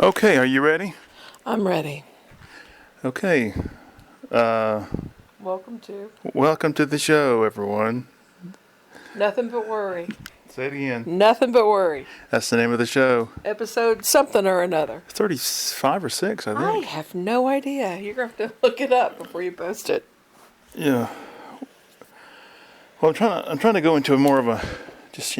Okay, are you ready? I'm ready. Okay, Welcome to welcome to the show, everyone. Nothing But Worry. Say it again. Nothing But Worry. That's the name of the show. Episode something or another. 35 or 6, I I think. have no idea. You're going to have to look it up before you post it. Yeah. Well, I'm trying to go into a more of a, just,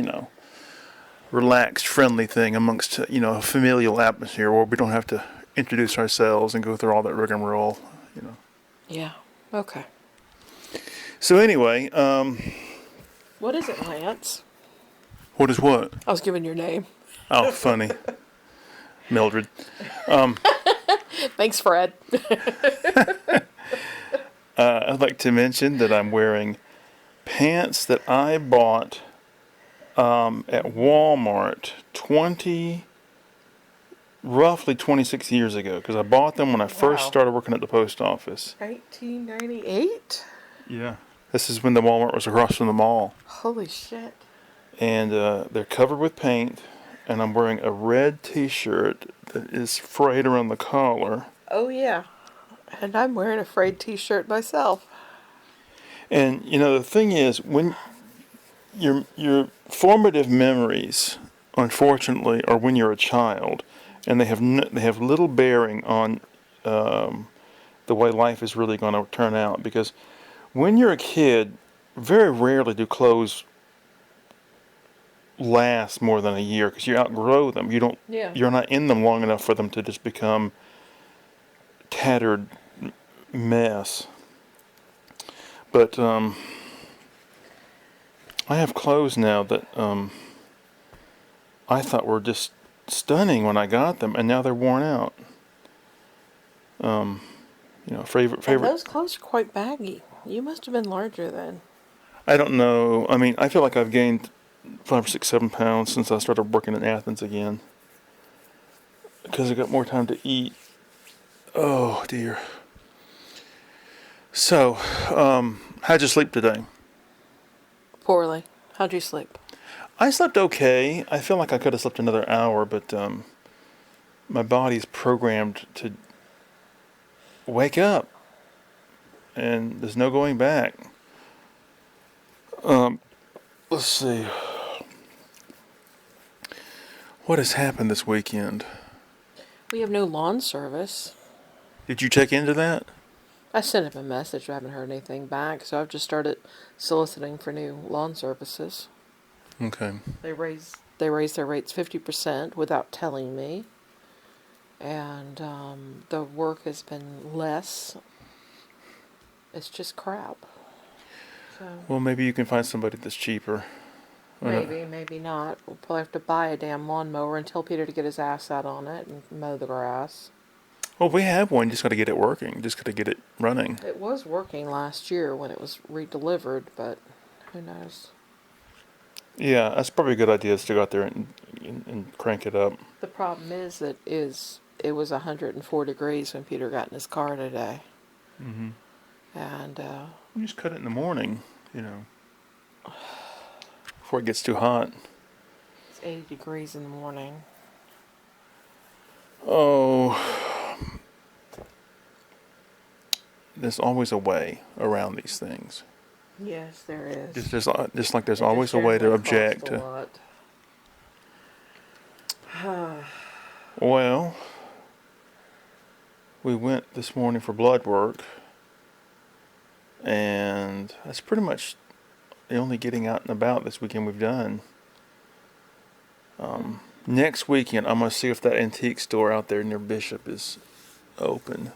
relaxed, friendly thing amongst, a familial atmosphere where we don't have to introduce ourselves and go through all that rigmarole. Yeah. Okay. So anyway, What is it, Lance? what is what? I was giving your name. Oh, funny. Mildred. Thanks, Fred. I'd like to mention that I'm wearing pants that I bought at Walmart roughly 26 years ago, because I bought them when I first Wow. started working at the post office. 1998? Yeah. This is when the Walmart was across from the mall. Holy shit. And they're covered with paint, and I'm wearing a red t-shirt that is frayed around the collar. Oh, yeah. And I'm wearing a frayed t-shirt myself. And, the thing is, when your formative memories, unfortunately, are when you're a child, and they have little bearing on the way life is really going to turn out. Because when you're a kid, very rarely do clothes last more than a year, because you outgrow them. Yeah. You're not in them long enough for them to just become tattered mess. But I have clothes now that I thought were just stunning when I got them, and now they're worn out. Favorite. And those clothes are quite baggy. You must have been larger then. I don't know. I mean, I feel like I've gained 5 or 6, 7 pounds since I started working in Athens again, because I got more time to eat. Oh dear. So, how'd you sleep today? Poorly. How'd you sleep? I slept okay. I feel like I could have slept another hour, but my body's programmed to wake up, and there's no going back. Let's see. What has happened this weekend? We have no lawn service. Did you check into that? I sent him a message. I haven't heard anything back, so I've just started soliciting for new lawn services. Okay. They raised their rates 50% without telling me, and the work has been less. It's just crap. So Well, maybe you can find somebody that's cheaper. maybe not. We'll probably have to buy a damn lawnmower and tell Peter to get his ass out on it and mow the grass. Well, we have one. Just got to get it working. Just got to get it running. It was working last year when it was redelivered, but who knows? Yeah, that's probably a good idea is to go out there and crank it up. The problem is it was 104 degrees when Peter got in his car today. Mm-hmm. And You just cut it in the morning, before it gets too hot. it's 80 degrees in the morning. Oh, there's always a way around these things. Yes, there is. Just like there's always a way to object to. Well, we went this morning for blood work, and that's pretty much the only getting out and about this weekend we've done. Next weekend, I'm going to see if that antique store out there near Bishop is open,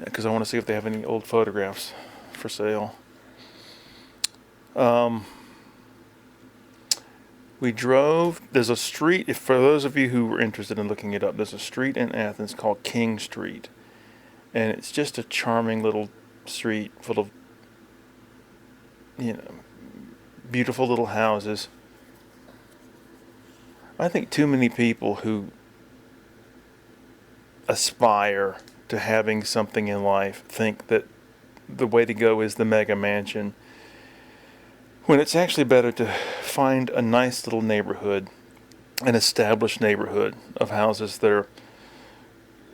because I want to see if they have any old photographs for sale. We drove. There's a street. For those of you who were interested in looking it up, there's a street in Athens called King Street, and it's just a charming little street full of, beautiful little houses. I think too many people who aspire to having something in life think that the way to go is the mega mansion, when it's actually better to find a nice little neighborhood an established neighborhood of houses that are,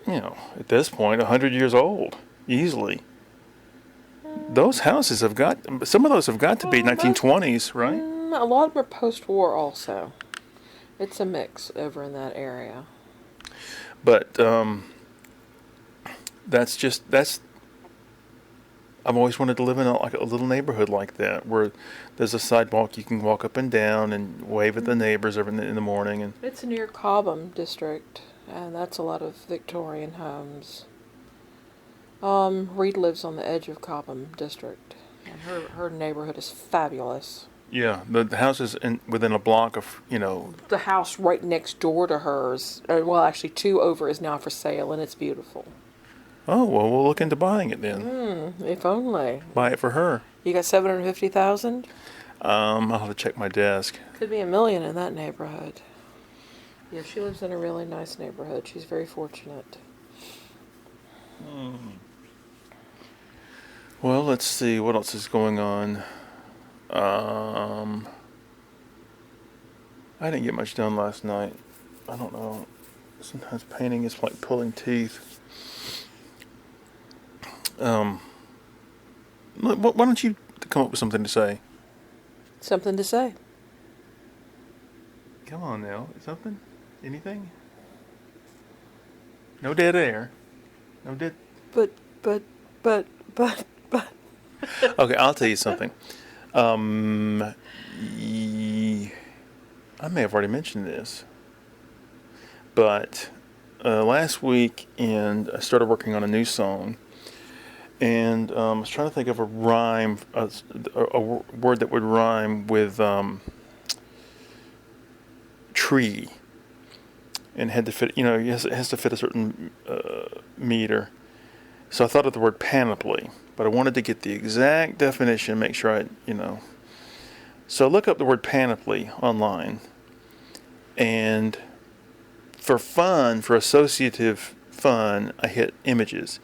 at this point, 100 years old, easily. Those houses some of those have got to be 1920s, right? A lot of them are post-war also. It's a mix over in that area. But I've always wanted to live in a little neighborhood like that, where there's a sidewalk you can walk up and down and wave at the neighbors in the morning. And It's near Cobham District, and that's a lot of Victorian homes. Reed lives on the edge of Cobham District, and her neighborhood is fabulous. yeah, the houses within a block of, The house right next door to hers, well, actually two over, is now for sale, and it's beautiful. oh, well, we'll look into buying it then. If only. Buy it for her. You got 750,000? I'll have to check my desk. Could be $1 million in that neighborhood. Yeah, she lives in a really nice neighborhood. She's very fortunate. Well, let's see what else is going on. I didn't get much done last night. I don't know. Sometimes painting is like pulling teeth. Why don't you come up with something to say? Something to say. Come on now. Something? Anything? No dead air. No dead. But. Okay, I'll tell you something. I may have already mentioned this, but last week, and I started working on a new song, and I was trying to think of a rhyme, a word that would rhyme with tree, and had to fit. It has to fit a certain meter. So I thought of the word panoply, but I wanted to get the exact definition, make sure So I look up the word panoply online, and for associative fun, I hit images.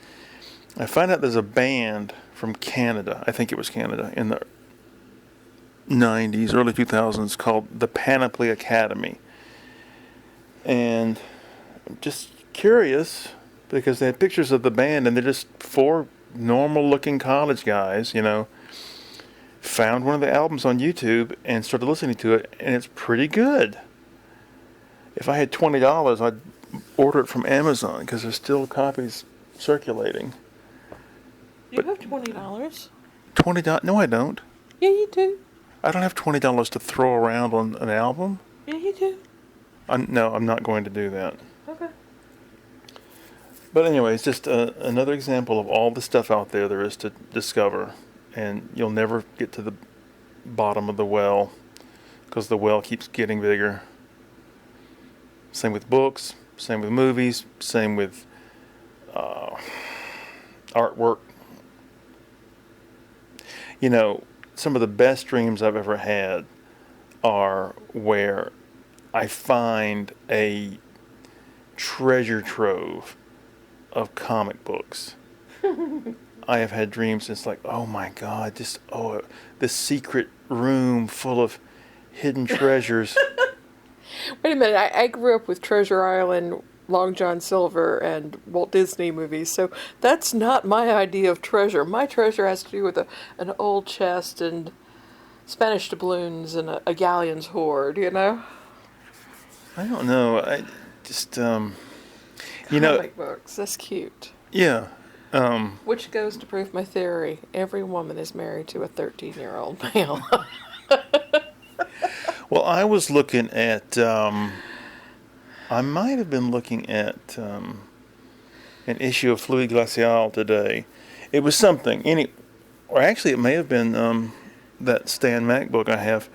I find out there's a band from Canada, I think it was Canada, in the 90s, early 2000s, called the Panoply Academy. And I'm just curious, because they had pictures of the band, and they're just four normal-looking college guys, found one of the albums on YouTube and started listening to it, and it's pretty good. If I had $20, I'd order it from Amazon, because there's still copies circulating. You have $20. $20? No, I don't. Yeah, you do. I don't have $20 to throw around on an album. Yeah, you do. No, I'm not going to do that. Okay. But anyway, it's just another example of all the stuff out there is to discover. And you'll never get to the bottom of the well, because the well keeps getting bigger. Same with books, same with movies, same with artwork. Some of the best dreams I've ever had are where I find a treasure trove of comic books. I have had dreams, it's like, oh my God, this secret room full of hidden treasures. Wait a minute, I grew up with Treasure Island, Long John Silver, and Walt Disney movies, so that's not my idea of treasure. My treasure has to do with an old chest and Spanish doubloons and a galleon's hoard, I don't know. I just, Comic books, that's cute. Yeah. Which goes to prove my theory. Every woman is married to a 13-year-old male. Well, I was looking at, I might have been looking at an issue of Fluid Glacial today. It was something, or actually it may have been that Stan Mack book I have,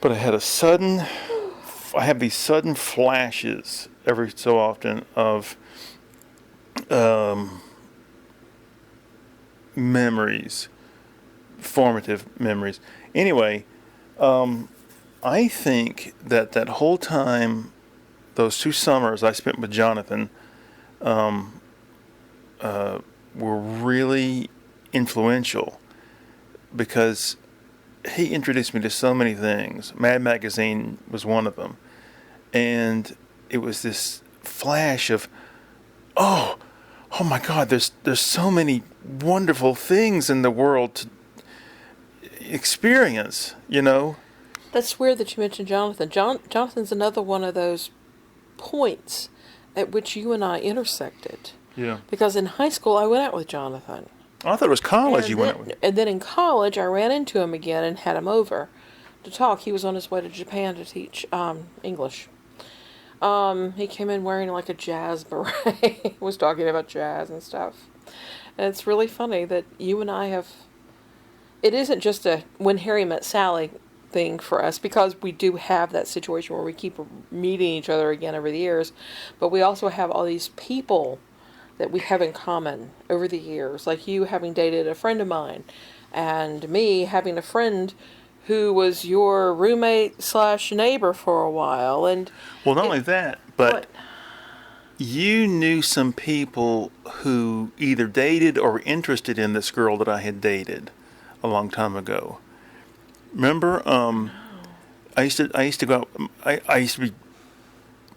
but I have these sudden flashes every so often of memories, formative memories. Anyway, I think that whole time, those 2 summers I spent with Jonathan, were really influential, because he introduced me to so many things. Mad Magazine was one of them. and it was this flash of, oh, oh my God, there's so many wonderful things in the world to experience, you know? That's weird that you mentioned Jonathan. Jonathan's another one of those points at which you and I intersected. Yeah. Because in high school, I went out with Jonathan. I thought it was college And you went with. And then in college, I ran into him again and had him over to talk. He was on his way to Japan to teach English. He came in wearing like a jazz beret. Was talking about jazz and stuff. And it's really funny that you and I have... It isn't just a When Harry Met Sally thing for us, because we do have that situation where we keep meeting each other again over the years, but we also have all these people that we have in common over the years, like you having dated a friend of mine, and me having a friend who was your roommate slash neighbor for a while. And Well, not only that, but what? you knew some people who either dated or were interested in this girl that I had dated a long time ago. Remember? I used to go out. I used to be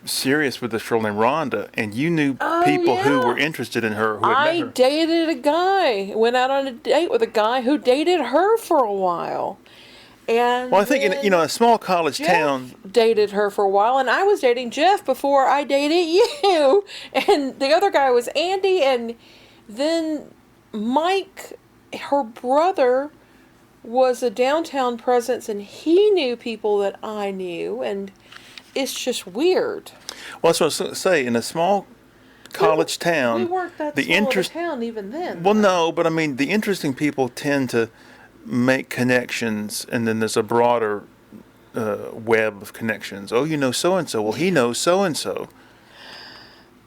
serious with this girl named Rhonda, and you knew people who yeah. were interested in her who had I met her. dated a guy, went out on a date with a guy who dated her for a while. And Well, I think in a small college Jeff town. dated her for a while, and I was dating Jeff before I dated you. And the other guy was Andy, and then Mike, her brother, was a downtown presence, and he knew people that I knew, and it's just weird. Well, that's what I was going to say. In a small college town, We weren't that the small interest. of a town even then. Well, no, but I mean, the interesting people tend to make connections, and then there's a broader web of connections. Oh, you know so and so. Well, he knows so and so.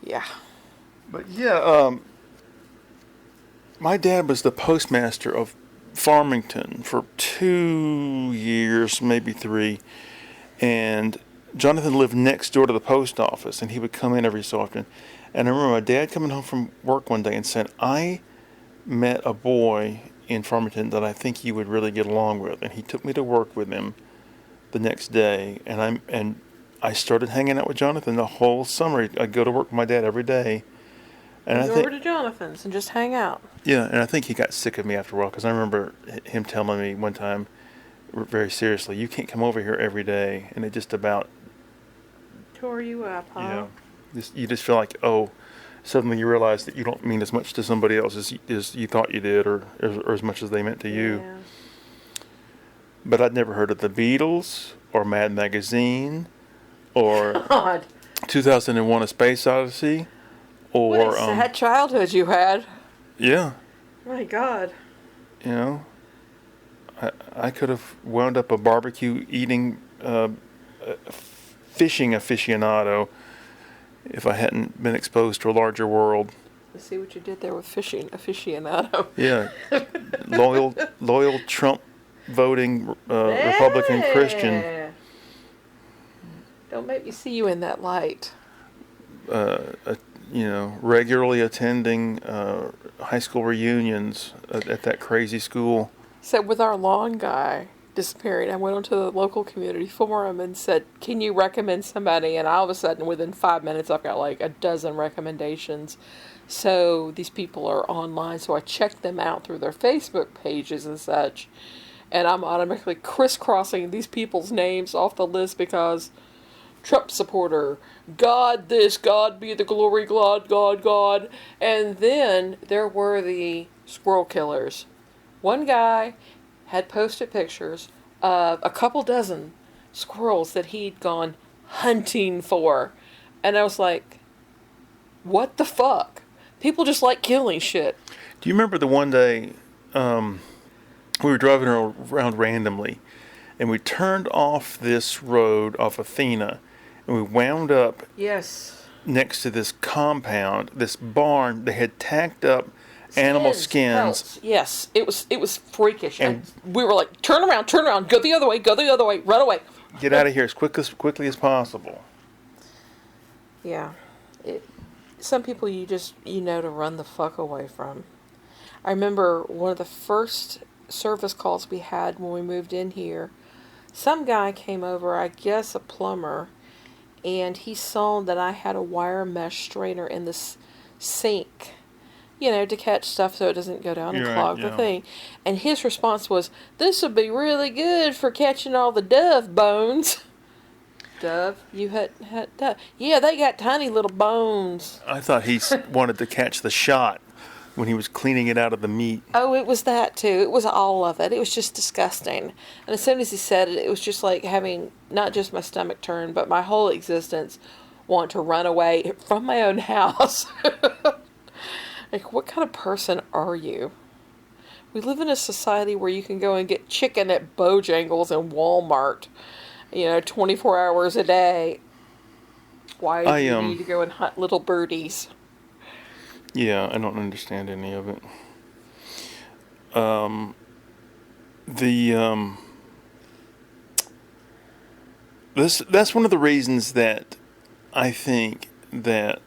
Yeah. But yeah, my dad was the postmaster of Farmington for 2 years, maybe 3, and Jonathan lived next door to the post office, and he would come in every so often. And I remember my dad coming home from work one day and said, "I met a boy in Farmington that I think you would really get along with," and he took me to work with him the next day, and I started hanging out with Jonathan the whole summer. I'd go to work with my dad every day, and I Go think over to Jonathan's and just hang out. yeah, and I think he got sick of me after a while, because I remember him telling me one time, very seriously, "You can't come over here every day," and it just about Tore you up, huh? you just feel like, oh, suddenly you realize that you don't mean as much to somebody else as you thought you did, or as much as they meant to you. Yeah. But I'd never heard of the Beatles, or Mad Magazine, or God, 2001: A Space Odyssey, what or a sad childhood you had. yeah, My God. you know, I could have wound up a barbecue eating fishing aficionado if I hadn't been exposed to a larger world. I see what you did there with fishing aficionado. Yeah, loyal Trump voting Republican Christian. Eh. Don't make me see you in that light. Regularly attending high school reunions at that crazy school. So with our lawn guy disappearing, I went onto the local community forum and said, "Can you recommend somebody?" And all of a sudden, within 5 minutes, I've got like a dozen recommendations. So these people are online, so I checked them out through their Facebook pages and such. And I'm automatically crisscrossing these people's names off the list because Trump supporter, God this, God be the glory, God. And then there were the squirrel killers. One guy had posted pictures of a couple dozen squirrels that he'd gone hunting for. And I was like, what the fuck? People just like killing shit. Do you remember the one day we were driving around randomly, and we turned off this road off Athena, and we wound up Yes. next to this compound, this barn. They had tacked up animal skins. pelts. Yes, it was freakish. And- And we were like, turn around, go the other way, run away. Get out of here as quickly as possible. Yeah. Some people you just, to run the fuck away from. I remember one of the first service calls we had when we moved in here. Some guy came over, I guess a plumber, and he saw that I had a wire mesh strainer in the sink, you know, to catch stuff so it doesn't go down and You're right, clog the yeah. thing. And his response was, "This would be really good for catching all the dove bones." Dove? You had dove? Yeah, they got tiny little bones. I thought he wanted to catch the shot when he was cleaning it out of the meat. Oh, it was that too. It was all of it. It was just disgusting. And as soon as he said it, it was just like having not just my stomach turn, but my whole existence want to run away from my own house. Like, what kind of person are you? We live in a society where you can go and get chicken at Bojangles and Walmart, you know, 24 hours a day. Why do you need to go and hunt little birdies? Yeah, I don't understand any of it. That's one of the reasons that I think that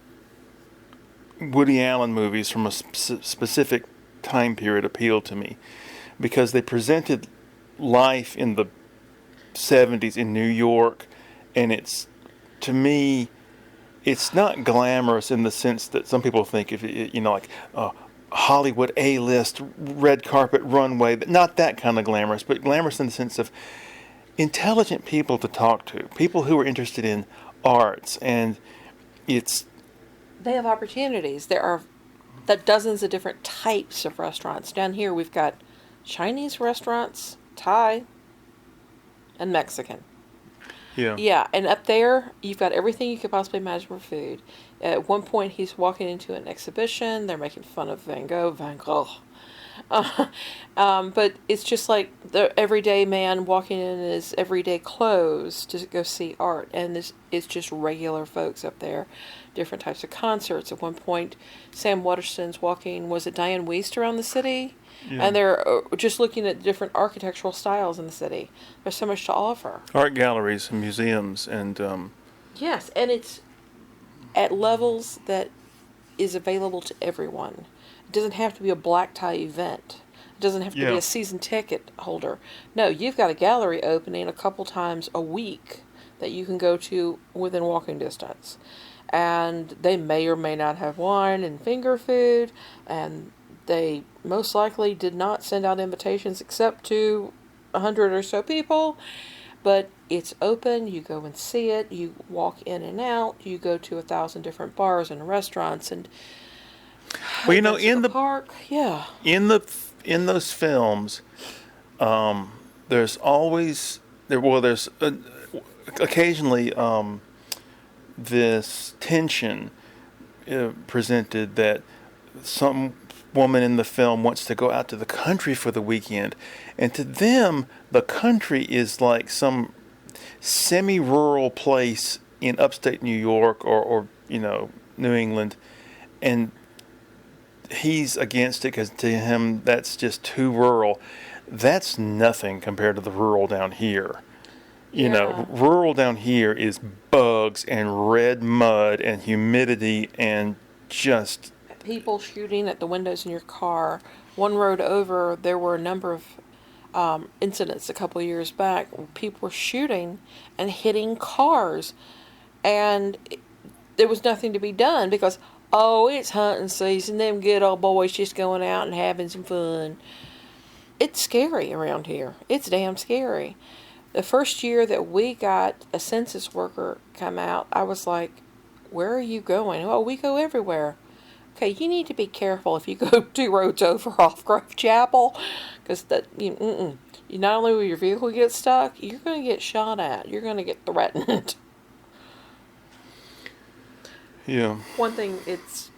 Woody Allen movies from a specific time period appeal to me, because they presented life in the 70s in New York, and it's, to me, it's not glamorous in the sense that some people think, if it, you know, like Hollywood A-list red carpet runway, but not that kind of glamorous, but glamorous in the sense of intelligent people to talk to, people who are interested in arts, and it's They have opportunities. There are dozens of different types of restaurants. Down here we've got Chinese restaurants, Thai, and Mexican. yeah. Yeah, and up there you've got everything you could possibly imagine for food. At one point he's walking into an exhibition. They're making fun of Van Gogh. But it's just like the everyday man walking in his everyday clothes to go see art, and it's just regular folks up there, different types of concerts. At one point, Sam Waterston's walking, was it Diane Weist around the city? Yeah. And they're just looking at different architectural styles in the city. There's so much to offer. Art galleries and museums and Yes, and it's at levels that is available to everyone. It doesn't have to be a black tie event. It doesn't have to be Yeah. a season ticket holder. No, you've got a gallery opening a couple times a week that you can go to within walking distance. And they may or may not have wine and finger food, and they most likely did not send out invitations except to 100 or so people. But it's open, you go and see it, you walk in and out, you go to 1,000 different bars and restaurants, and well, you know, in the park, yeah. in those films, there's always there's occasionally this tension presented that some woman in the film wants to go out to the country for the weekend, and to them the country is like some semi-rural place in upstate New York or you know, New England, and he's against it because to him that's just too rural. That's nothing compared to the rural down here. You know, rural down here is bugs and red mud and humidity and just People shooting at the windows in your car. One road over, there were a number of incidents a couple of years back where people were shooting and hitting cars, and there was nothing to be done because, oh, it's hunting season, them good old boys just going out and having some fun. It's scary around here. It's damn scary. The first year that we got a census worker come out, I was like, where are you going? Oh, we go everywhere. Okay, you need to be careful if you go 2 roads over off Grove Chapel, because you not only will your vehicle get stuck, you're going to get shot at. You're going to get threatened. yeah. One thing, it's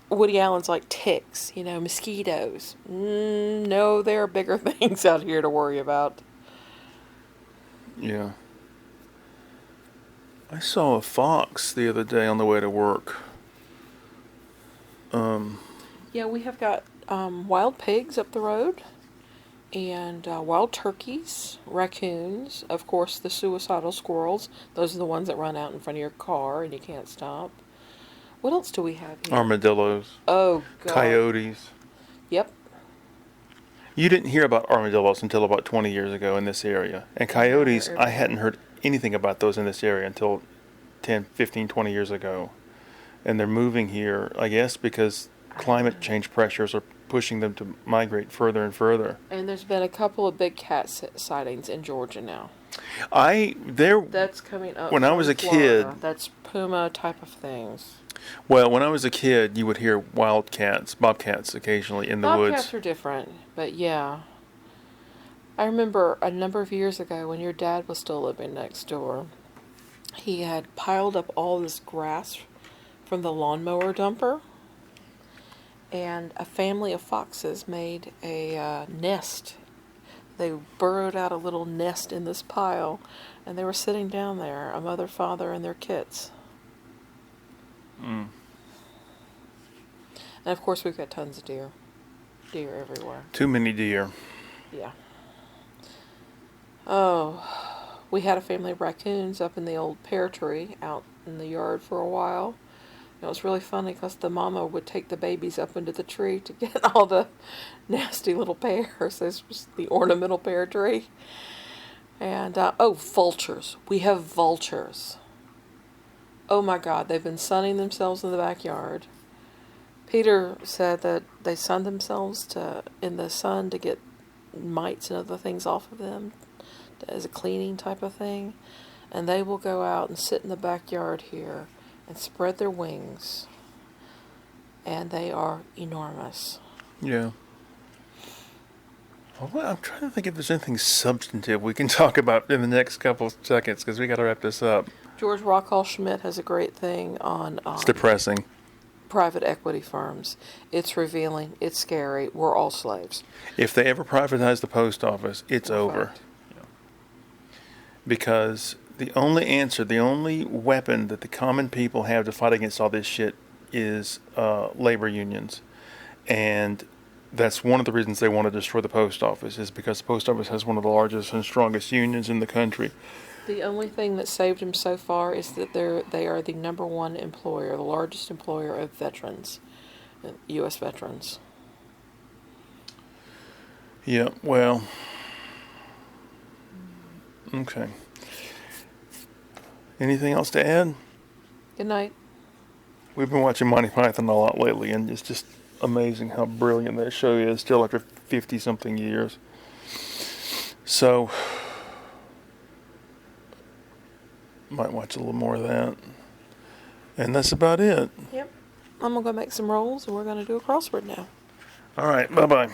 Woody Allen's like ticks, you know, mosquitoes. No, there are bigger things out here to worry about. Yeah. I saw a fox the other day on the way to work. Yeah, we have got wild pigs up the road, and wild turkeys, raccoons, of course the suicidal squirrels. Those are the ones that run out in front of your car and you can't stop. What else do we have here? Armadillos. Oh, God. Coyotes. Yep. You didn't hear about armadillos until about 20 years ago in this area. And coyotes, They're I everywhere. hadn't heard anything about those in this area until 10, 15, 20 years ago. And they're moving here, I guess, because climate change pressures are pushing them to migrate further and further. And there's been a couple of big cat sightings in Georgia now. That's coming up when I from was a Florida. kid. That's puma type of things. Well, when I was a kid, you would hear wildcats, bobcats occasionally in the woods. Bobcats are different, but yeah. I remember a number of years ago when your dad was still living next door, he had piled up all this grass from the lawnmower dumper, and a family of foxes made a nest. They burrowed out a little nest in this pile, and they were sitting down there, a mother, father, and their kits. Mm. And of course, we've got tons of deer. Deer everywhere. Too many deer. Yeah. Oh, we had a family of raccoons up in the old pear tree out in the yard for a while. It was really funny because the mama would take the babies up into the tree to get all the nasty little pears. This was the ornamental pear tree. And, vultures. We have vultures. Oh my God, they've been sunning themselves in the backyard. Peter said that they sun themselves in the sun to get mites and other things off of them as a cleaning type of thing. And they will go out and sit in the backyard here and spread their wings. And they are enormous. Yeah. Well, I'm trying to think if there's anything substantive we can talk about in the next couple of seconds, because we got to wrap this up. George Rockhall Schmidt has a great thing on It's depressing. private equity firms. It's revealing. It's scary. We're all slaves. If they ever privatize the post office, it's over. Fact. Because the only answer, the only weapon that the common people have to fight against all this shit is labor unions. And that's one of the reasons they want to destroy the post office, is because the post office has one of the largest and strongest unions in the country. The only thing that saved them so far is that they are the number one employer, the largest employer of veterans, U.S. veterans. Yeah, well, okay. Anything else to add? Good night. We've been watching Monty Python a lot lately, and it's just amazing how brilliant that show is, still after 50-something years. So, might watch a little more of that. And that's about it. Yep. I'm going to go make some rolls, and we're going to do a crossword now. All right, bye-bye.